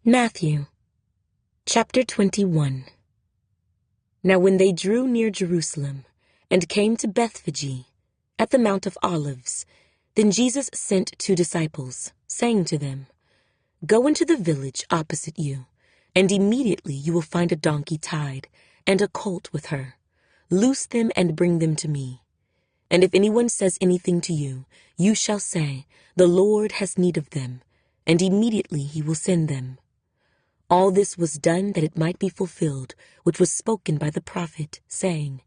Matthew, chapter 21. Now when they drew near Jerusalem, and came to Bethphage, at the Mount of Olives, then Jesus sent 2 disciples, saying to them, Go into the village opposite you, and immediately you will find a donkey tied, and a colt with her. Loose them and bring them to me. And if anyone says anything to you, you shall say, The Lord has need of them, and immediately he will send them. All this was done that it might be fulfilled, which was spoken by the prophet, saying,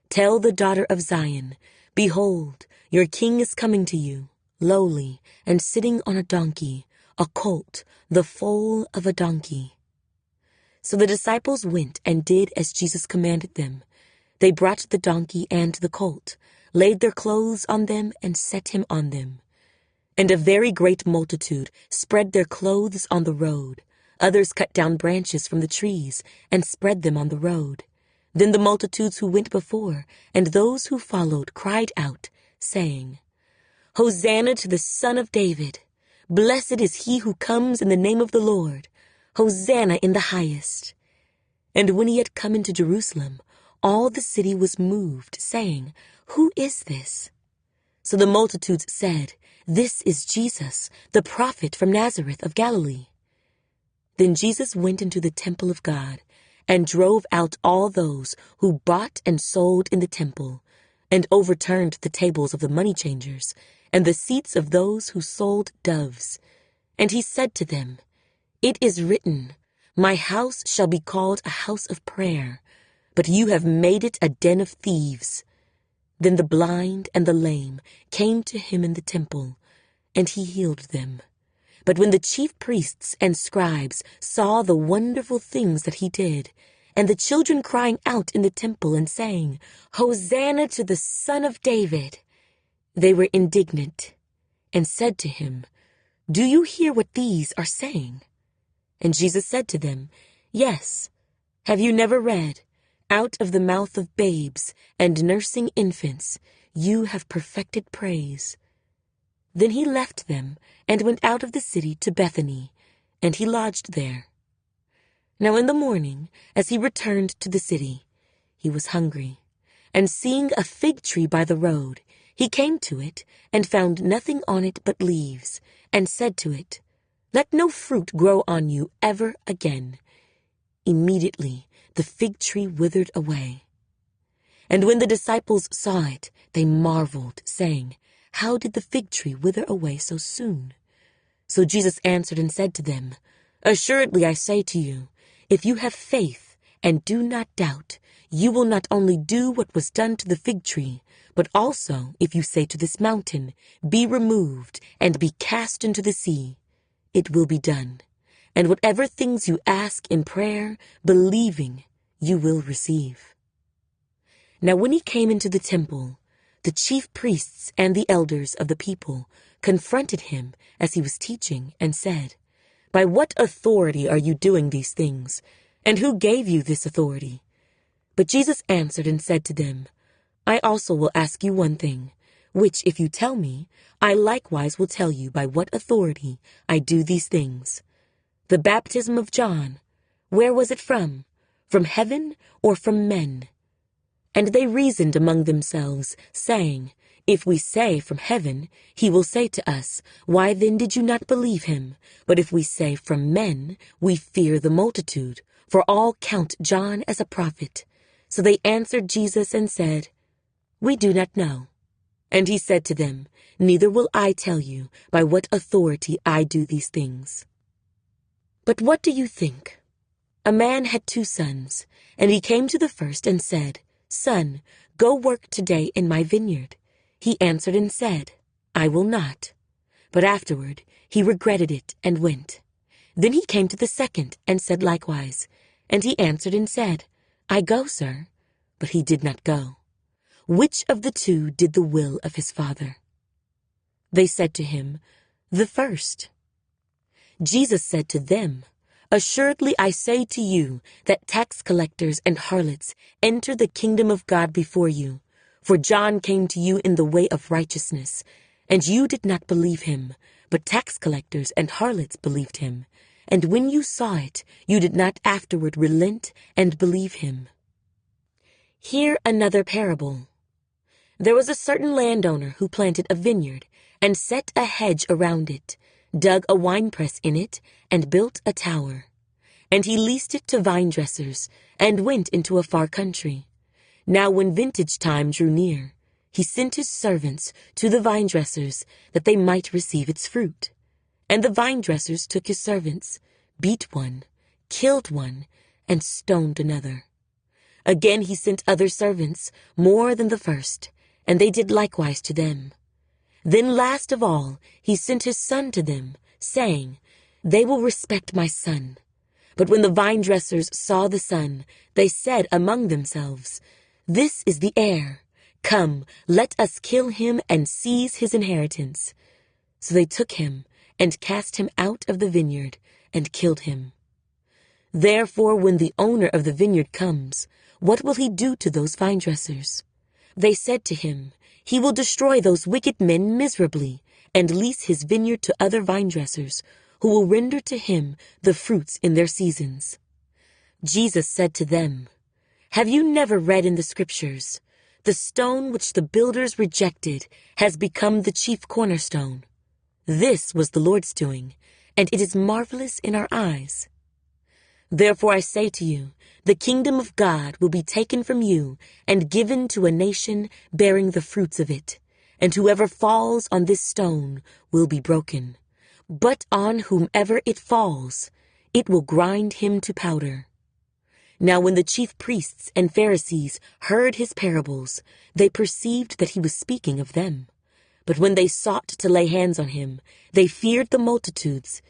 Tell the daughter of Zion, Behold, your king is coming to you, lowly, and sitting on a donkey, a colt, the foal of a donkey. So the disciples went and did as Jesus commanded them. They brought the donkey and the colt, laid their clothes on them, and set him on them. And a very great multitude spread their clothes on the road. Others cut down branches from the trees and spread them on the road. Then the multitudes who went before and those who followed cried out, saying, Hosanna to the Son of David! Blessed is he who comes in the name of the Lord! Hosanna in the highest! And when he had come into Jerusalem, all the city was moved, saying, Who is this? So the multitudes said, This is Jesus, the prophet from Nazareth of Galilee. Then Jesus went into the temple of God, and drove out all those who bought and sold in the temple, and overturned the tables of the money changers, and the seats of those who sold doves. And he said to them, It is written, My house shall be called a house of prayer, but you have made it a den of thieves. Then the blind and the lame came to him in the temple, and he healed them. But when the chief priests and scribes saw the wonderful things that he did, and the children crying out in the temple and saying, Hosanna to the Son of David, they were indignant, and said to him, Do you hear what these are saying? And Jesus said to them, Yes. Have you never read, Out of the mouth of babes and nursing infants, you have perfected praise? Then he left them and went out of the city to Bethany, and he lodged there. Now in the morning, as he returned to the city, he was hungry, and seeing a fig tree by the road, he came to it and found nothing on it but leaves, and said to it, Let no fruit grow on you ever again. Immediately the fig tree withered away. And when the disciples saw it, they marveled, saying, How did the fig tree wither away so soon? So Jesus answered and said to them, Assuredly I say to you, if you have faith and do not doubt, you will not only do what was done to the fig tree, but also if you say to this mountain, Be removed and be cast into the sea, it will be done. And whatever things you ask in prayer, believing, you will receive. Now when he came into the temple, the chief priests and the elders of the people confronted him as he was teaching and said, By what authority are you doing these things? And who gave you this authority? But Jesus answered and said to them, I also will ask you one thing, which if you tell me, I likewise will tell you by what authority I do these things. The baptism of John, where was it from? From heaven or from men? And they reasoned among themselves, saying, If we say from heaven, he will say to us, Why then did you not believe him? But if we say from men, we fear the multitude, for all count John as a prophet. So they answered Jesus and said, We do not know. And he said to them, Neither will I tell you by what authority I do these things. But what do you think? A man had 2 sons, and he came to the first and said, Son, go work today in my vineyard. He answered and said, I will not. But afterward he regretted it and went. Then he came to the second and said likewise. And he answered and said, I go, sir. But he did not go. Which of the 2 did the will of his father? They said to him, The first. Jesus said to them, Assuredly I say to you that tax collectors and harlots enter the kingdom of God before you. For John came to you in the way of righteousness, and you did not believe him, but tax collectors and harlots believed him. and when you saw it, you did not afterward relent and believe him. Hear another parable. There was a certain landowner who planted a vineyard and set a hedge around it, dug a winepress in it, and built a tower. And he leased it to vine dressers and went into a far country. Now when vintage time drew near, he sent his servants to the vine dressers that they might receive its fruit. And the vine dressers took his servants, beat one, killed one, and stoned another. Again he sent other servants, more than the first, and they did likewise to them. Then last of all he sent his son to them, saying, They will respect my son. But when the vine dressers saw the son, they said among themselves, This is the heir. Come, let us kill him and seize his inheritance. So they took him and cast him out of the vineyard and killed him. Therefore, when the owner of the vineyard comes, what will he do to those vine dressers? They said to him, He will destroy those wicked men miserably and lease his vineyard to other vine dressers, who will render to him the fruits in their seasons. Jesus said to them, Have you never read in the Scriptures, The stone which the builders rejected has become the chief cornerstone? This was the Lord's doing, and it is marvelous in our eyes. Therefore I say to you, the kingdom of God will be taken from you and given to a nation bearing the fruits of it, and whoever falls on this stone will be broken. But on whomever it falls, it will grind him to powder. Now when the chief priests and Pharisees heard his parables, they perceived that he was speaking of them. But when they sought to lay hands on him, they feared the multitudes,